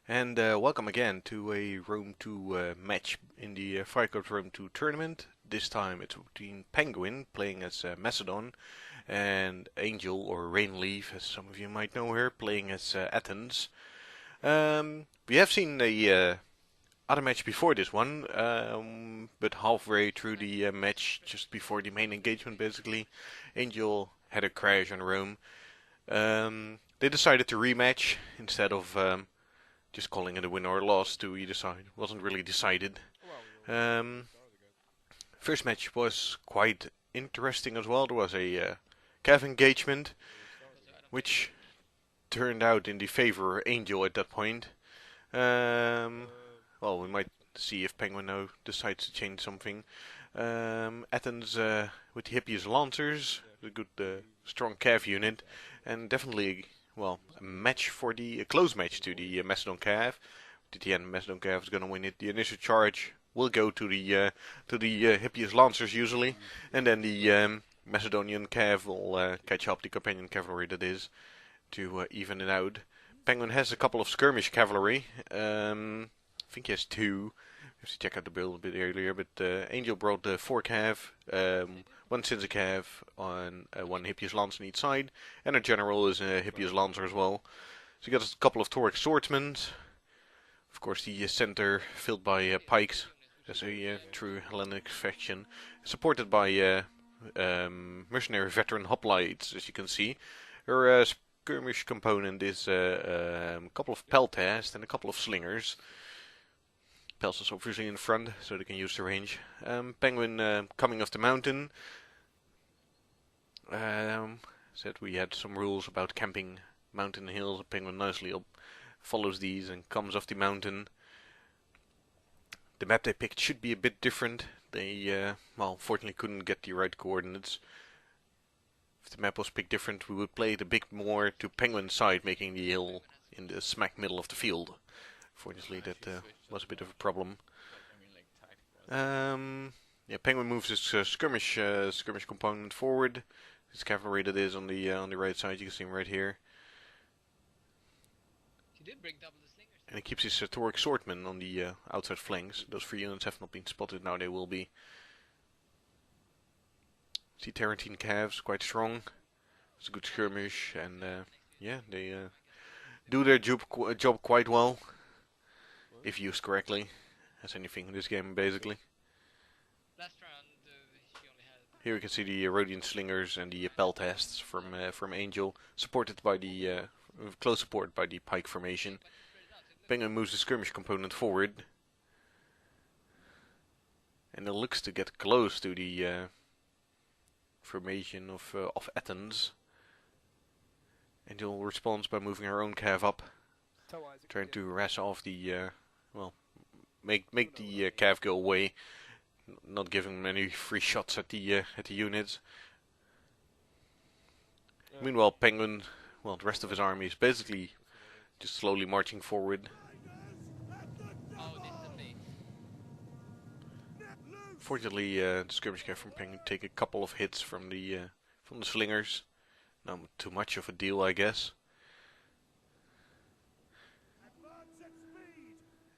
And welcome again to a Rome 2 match in the Firecode Rome 2 tournament. This time it's between Penguin playing as Macedon and Angel or Rainleaf, as some of you might know her, playing as Athens. We have seen the other match before this one, but halfway through the match, just before the main engagement basically, Angel had a crash on Rome. They decided to rematch instead of just calling it a win or a loss to either side. Wasn't really decided. Um, First match was quite interesting as well. There was a Cav engagement, which turned out in the favor of Angel at that point. Well, we might see if Penguin now decides to change something. Athens with the Hippias Lancers, a good strong Cav unit, and definitely a close match to the Macedon Cav. At the end, Macedon Cav is going to win it. The initial charge will go to the Hippias Lancers usually, and then the Macedonian Cav will catch up the companion cavalry that is to even it out. Penguin has a couple of skirmish cavalry. I think he has two. We have to check out the build a bit earlier, but Angel brought 4 Cav, one Cinza Cav, on one Hippias Lance on each side, and a general is a Hippias Lancer as well. So you got a couple of Tauric swordsmen. Of course, the center filled by pikes. That's a true Hellenic faction, supported by mercenary veteran hoplites, as you can see. Her skirmish component is a couple of peltasts and a couple of slingers. Pels is obviously in front, so they can use the range. Penguin coming off the mountain. Said we had some rules about camping mountain hills. Penguin nicely follows these and comes off the mountain. The map they picked should be a bit different. They, fortunately couldn't get the right coordinates. If the map was picked different, we would play it a bit more to Penguin's side, making the hill in the smack middle of the field. Fortunately, that was a bit of a problem. Penguin moves his skirmish component forward. His cavalry that is on the right side. You can see him right here. He did bring double the slingers. And he keeps his Tauric swordsmen on the outside flanks. Those 3 units have not been spotted. Now they will be. See Tarantine Cavs, quite strong. It's a good skirmish, and they do their job quite well. If used correctly, as anything in this game basically. Last round, she only had. Here you can see the Rhodian slingers and the peltasts from Angel, supported by the close support by the pike formation. Penguin moves the skirmish component forward, and it looks to get close to the formation of Athens. Angel responds by moving her own cav up, trying to harass off the make the cav go away, not giving them any free shots at the units. Meanwhile, Penguin, the rest of his army is basically just slowly marching forward. Oh, this is me. Fortunately, the skirmish cav from Penguin take a couple of hits from the slingers. Not too much of a deal, I guess.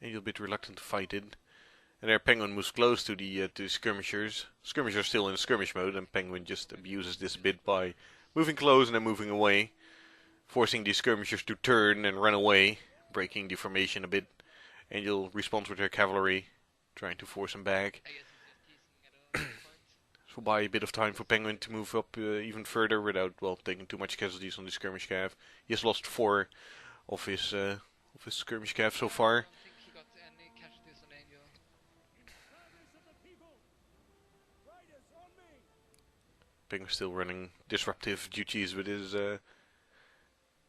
Angel a bit reluctant to fight it. And there Penguin moves close to the skirmishers. Skirmishers are still in skirmish mode, and Penguin just abuses this a bit by moving close and then moving away, forcing the skirmishers to turn and run away, breaking the formation a bit. Angel responds with her cavalry, trying to force them back. I guess he's just teasing at a point. This will buy a bit of time for Penguin to move up even further without taking too much casualties on the skirmish cav. He has lost 4 of his skirmish cav so far. I don't think he got any casualties on Angel. Penguin's still running disruptive duties with his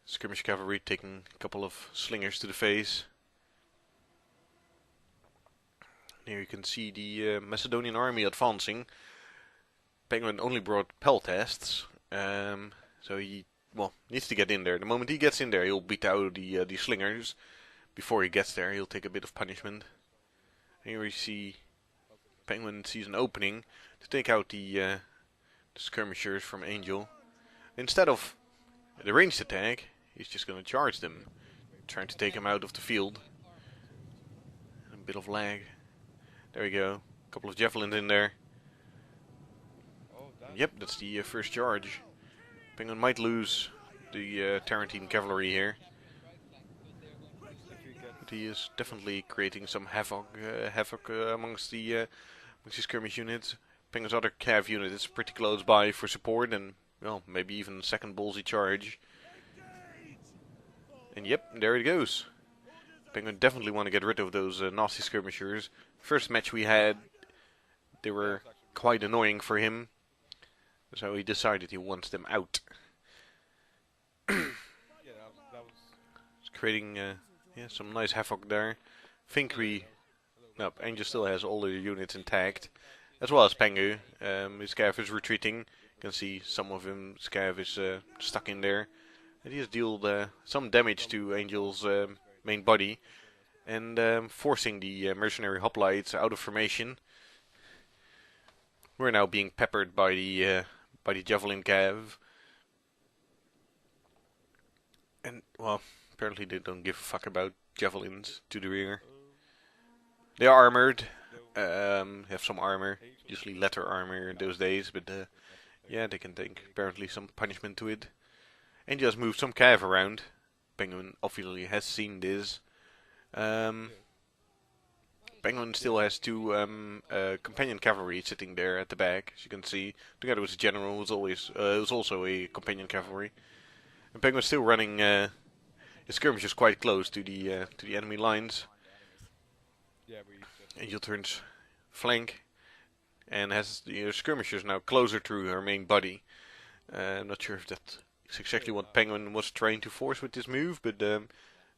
skirmish cavalry, taking a couple of slingers to the face. Here you can see the Macedonian army advancing. Penguin only brought peltasts, so he needs to get in there. The moment he gets in there, he'll beat out the slingers. Before he gets there, he'll take a bit of punishment. Here we see Penguin sees an opening to take out the skirmishers from Angel. Instead of the ranged attack, he's just going to charge them. trying to take him out of the field. A bit of lag. There we go. A couple of javelins in there. Yep, that's the first charge. Penguin might lose the Tarantine cavalry here. But he is definitely creating some havoc amongst the skirmish units. Penguin's other cav unit is pretty close by for support and, well, maybe even second ballsy charge. And yep, there it goes. Penguin definitely want to get rid of those nasty skirmishers. First match we had, they were quite annoying for him. So he decided he wants them out. It's creating some nice havoc there. Think we... No, Angel still has all the units intact. As well as Pengu. His cav is retreating. You can see some of him, his cav is stuck in there. And he has dealt some damage to Angel's main body. And forcing the mercenary hoplites out of formation. We're now being peppered by the javelin cav. And, well, apparently they don't give a fuck about javelins to the rear. They are armored. Have some armor. Usually leather armor in those days, but yeah, they can take apparently some punishment to it. And just move some cav around. Penguin obviously has seen this. Penguin still has two companion cavalry sitting there at the back, as you can see, together with the general, who's also a companion cavalry. And Penguin's still running his skirmishes quite close to the enemy lines. Angel turns flank and has the skirmishers now closer to her main body. I'm not sure if that is exactly what Penguin was trying to force with this move, but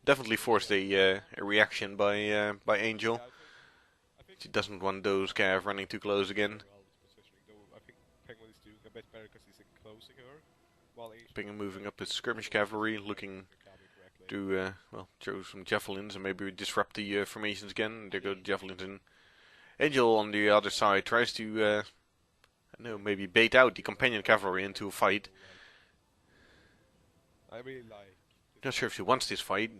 definitely forced a reaction by Angel. She doesn't want those cav running too close again. Penguin moving up his skirmish cavalry, looking to throw some javelins and maybe disrupt the formations again. There go the javelins in. Angel on the other side tries to maybe bait out the companion cavalry into a fight. Not sure if she wants this fight.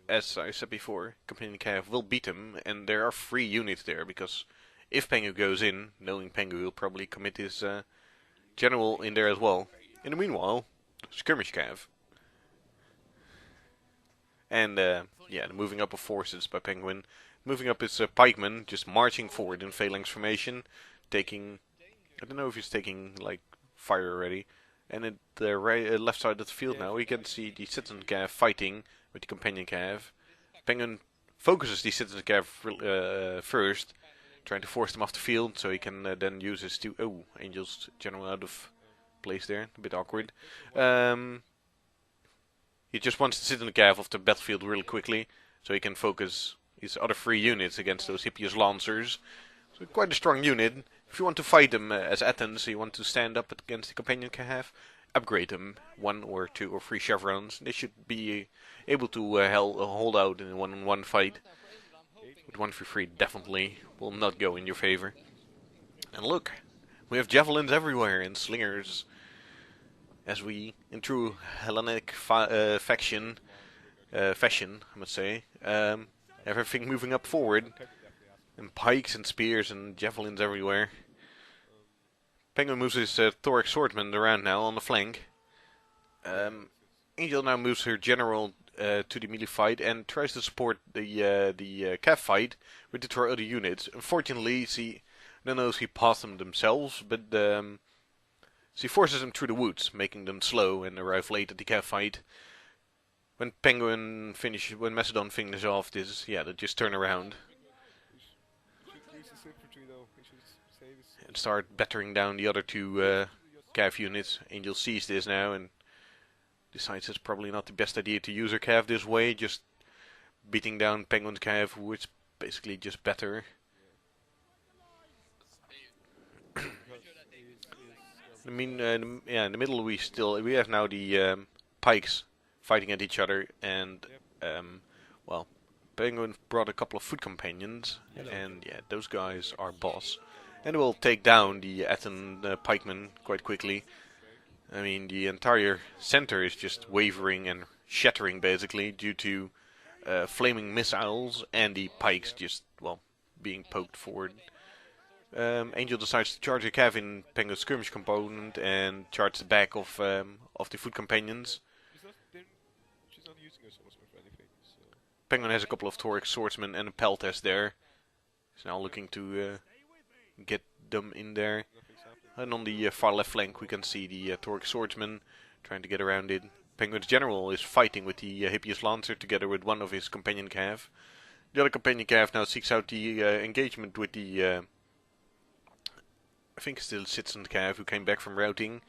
As I said before, companion cav will beat him, and there are 3 units there, because if Pengu goes in, knowing Pengu will probably commit his general in there as well. In the meanwhile, skirmish cav. And the moving up of forces by Penguin. Moving up his pikemen, just marching forward in phalanx formation, taking, I don't know if he's taking like fire already. And at the left side of the field now, we can see the citizen cav fighting with the companion cav. Penguin focuses the citizen cav first, trying to force them off the field, so he can then use his two... Oh, Angel's general out of place there, a bit awkward. He just wants to sit in the cav off the battlefield really quickly, so he can focus his other 3 units against those Hippias Lancers. So quite a strong unit. If you want to fight them as Athens, you want to stand up against the companion cav, upgrade them 1 or 2 or 3 chevrons. They should be able to hold out in a one-on-one fight. With 1-3 definitely will not go in your favor. And look, we have javelins everywhere and slingers. As we, in true Hellenic fashion, I must say, everything moving up forward. And pikes and spears and javelins everywhere. Penguin moves his thorax swordman around now on the flank. Angel now moves her general to the melee fight and tries to support the cav fight with the 2 other units. Unfortunately, I don't know if she passed them themselves, but she forces them through the woods, making them slow and arrive late at the cav fight. When Macedon finishes off this, they just turn around and start battering down the other 2 cav units. Angel sees this now and decides it's probably not the best idea to use her cav this way, just beating down Penguin's cav, who is basically just better. I mean, in the middle we have now the pikes fighting at each other, and Penguin brought a couple of foot companions, and those guys are boss. And they will take down the Athens pikemen quite quickly. I mean, the entire center is just wavering and shattering basically due to flaming missiles and the pikes just, well, being poked forward. Angel decides to charge a cav in Penguin's skirmish component and charge the back of the foot companions. She's not using her swordsman for anything. So. Penguin has a couple of Toric swordsmen and a Peltest there. He's now looking to get them in there. And on the far left flank we can see the Toric swordsman trying to get around it. Penguin's general is fighting with the Hippias Lancer together with one of his companion cav. The other companion cav now seeks out the engagement with the I think still Citizen cav who came back from routing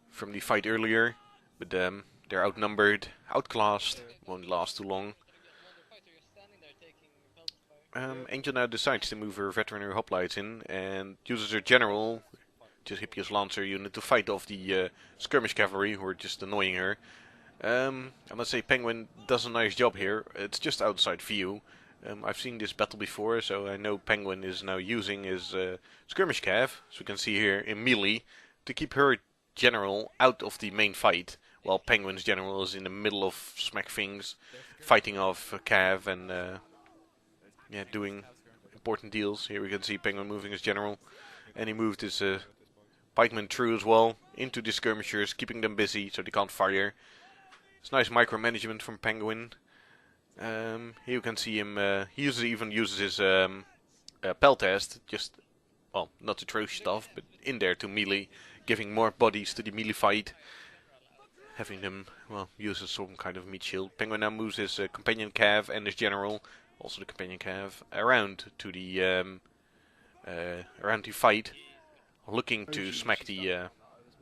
from the fight earlier, but they're outnumbered, outclassed, won't last too long. Angel now decides to move her veterinary hoplites in and uses her general, just Hippias Lancer unit, to fight off the skirmish cavalry who are just annoying her. I must say Penguin does a nice job here. It's just outside view. I've seen this battle before, so I know Penguin is now using his skirmish cav, as we can see here in melee, to keep her general out of the main fight, while Penguin's general is in the middle of smack things, fighting off cav and yeah, doing important deals. Here we can see Penguin moving his general, and he moved his pikemen through as well into the skirmishers, keeping them busy so they can't fire. It's nice micromanagement from Penguin. Here you can see him, he even uses his Peltest, just, well, not to throw stuff, but in there to melee, giving more bodies to the melee fight, having them, well, use as some kind of meat shield. Penguin now moves his companion cav and his general, also the companion cav, around to the, around the fight, looking to smack the,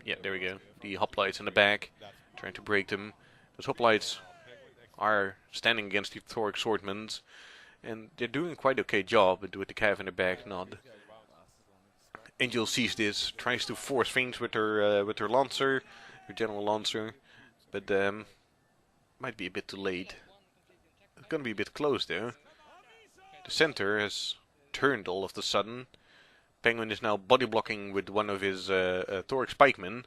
yeah, there we go, the hoplites in the back, trying to break them. Those hoplites are standing against the Toric swordmen, and they're doing a quite okay job with the cav in the back. Not. Angel sees this, tries to force things with her lancer, her general lancer, but might be a bit too late. It's gonna be a bit close though. The center has turned all of a sudden. Penguin is now body blocking with one of his Toric spikemen,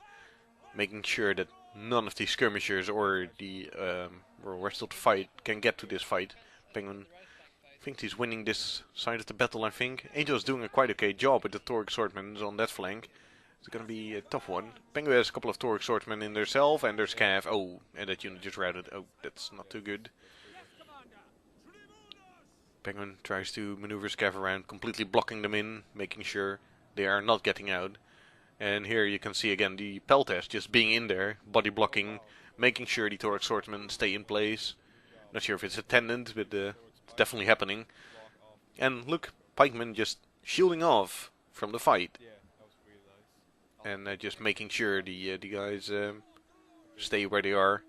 making sure that none of the skirmishers or the rest of the fight can get to this fight. Penguin thinks he's winning this side of the battle, I think. Angel is doing a quite okay job with the Toric swordsmen on that flank. It's gonna be a tough one. Penguin has a couple of Toric swordsmen in themselves, and there's cav. Oh, and that unit just routed. Oh, that's not too good. Penguin tries to maneuver his cav around, completely blocking them in, making sure they are not getting out. And here you can see again the Peltest just being in there, body blocking, making sure the Toric swordsmen stay in place. Not sure if it's attendant, but it's definitely happening. And look, pikemen just shielding off from the fight. And just making sure the guys stay where they are.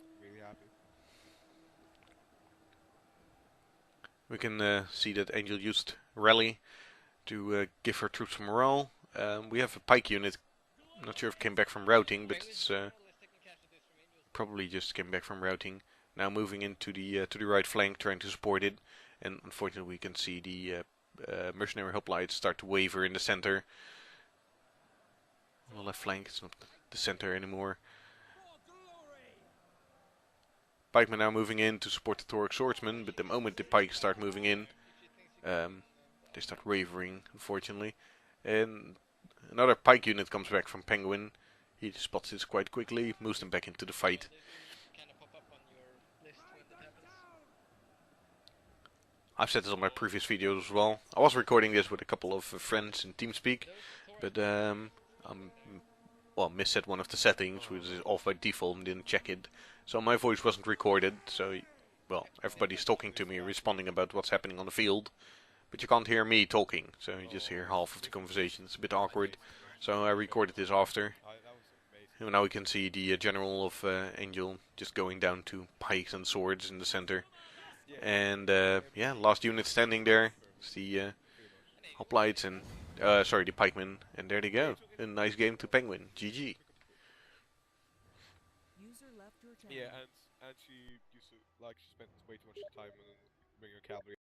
We can see that Angel used Rally to give her troops some morale. We have a pike unit. I'm not sure if it came back from routing, but it's probably just came back from routing. Now moving into the to the right flank, trying to support it. And unfortunately, we can see the mercenary hoplites start to waver in the center. On the left flank, it's not the center anymore. Pikemen now moving in to support the Toric swordsmen, but the moment the pikes start moving in, they start wavering, unfortunately. And another pike unit comes back from Penguin. He spots this quite quickly, moves them back into the fight. I've said this on my previous videos as well. I was recording this with a couple of friends in TeamSpeak, but well, misset one of the settings, which is off by default, and didn't check it. So my voice wasn't recorded, so, well, everybody's talking to me, responding about what's happening on the field. But you can't hear me talking, so you just hear half of the conversation. It's a bit awkward, so I recorded this after. And now we can see the general of Angel just going down to pikes and swords in the center. And yeah, last unit standing there. It's the hoplites and sorry, the pikemen, and there they go. A nice game to Penguin. GG. Yeah, and she used to, like, she spent way too much time on bringing her cavalry.